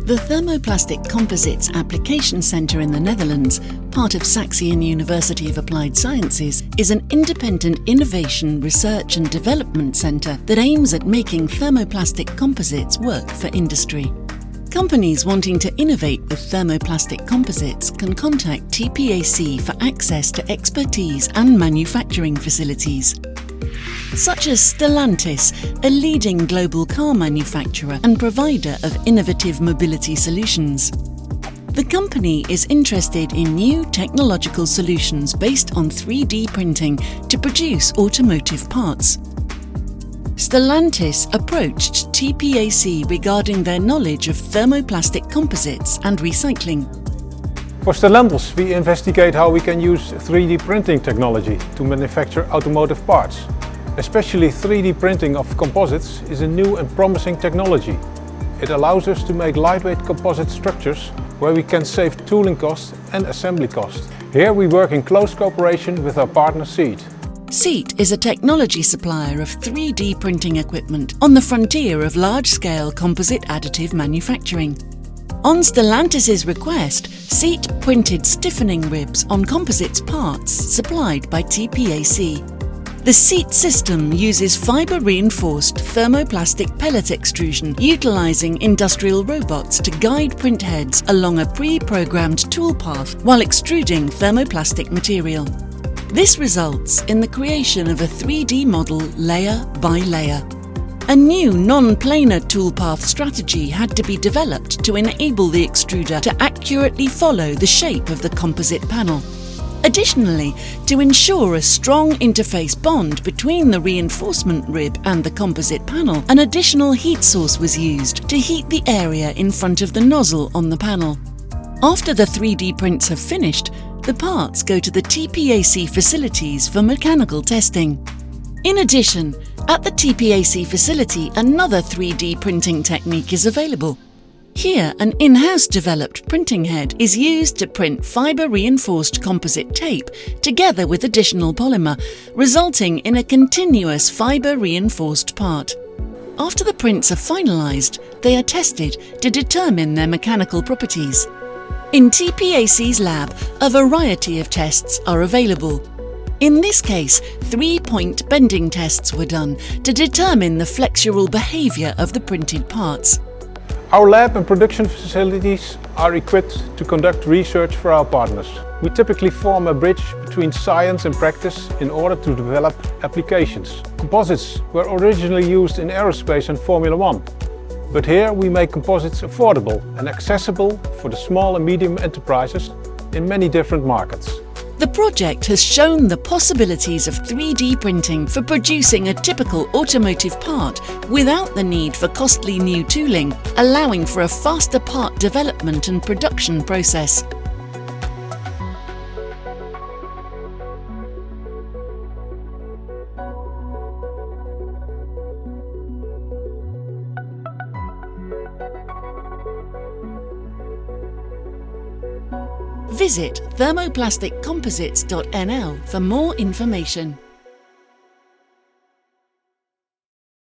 The Thermoplastic Composites Application Centre in the Netherlands, part of Saxion University of Applied Sciences, is an independent innovation, research and development centre that aims at making thermoplastic composites work for industry. Companies wanting to innovate with thermoplastic composites can contact TPAC for access to expertise and manufacturing facilities, such as Stellantis, a leading global car manufacturer and provider of innovative mobility solutions. The company is interested in new technological solutions based on 3D printing to produce automotive parts. Stellantis approached TPAC regarding their knowledge of thermoplastic composites and recycling. For Stellantis, we investigate how we can use 3D printing technology to manufacture automotive parts. Especially 3D printing of composites is a new and promising technology. It allows us to make lightweight composite structures where we can save tooling costs and assembly costs. Here we work in close cooperation with our partner SEAT. SEAT is a technology supplier of 3D printing equipment on the frontier of large-scale composite additive manufacturing. On Stellantis' request, SEAT printed stiffening ribs on composites parts supplied by TPAC. The SEAT system uses fibre-reinforced thermoplastic pellet extrusion, utilising industrial robots to guide print heads along a pre-programmed toolpath while extruding thermoplastic material. This results in the creation of a 3D model layer by layer. A new non-planar toolpath strategy had to be developed to enable the extruder to accurately follow the shape of the composite panel. Additionally, to ensure a strong interface bond between the reinforcement rib and the composite panel, an additional heat source was used to heat the area in front of the nozzle on the panel. After the 3D prints have finished, the parts go to the TPAC facilities for mechanical testing. In addition, at the TPAC facility, another 3D printing technique is available. Here, an in-house developed printing head is used to print fibre-reinforced composite tape together with additional polymer, resulting in a continuous fibre-reinforced part. After the prints are finalised, they are tested to determine their mechanical properties. In TPAC's lab, a variety of tests are available. In this case, 3-point bending tests were done to determine the flexural behaviour of the printed parts. Our lab and production facilities are equipped to conduct research for our partners. We typically form a bridge between science and practice in order to develop applications. Composites were originally used in aerospace and Formula 1. But here we make composites affordable and accessible for the small and medium enterprises in many different markets. The project has shown the possibilities of 3D printing for producing a typical automotive part without the need for costly new tooling, allowing for a faster part development and production process. Visit thermoplasticcomposites.nl for more information.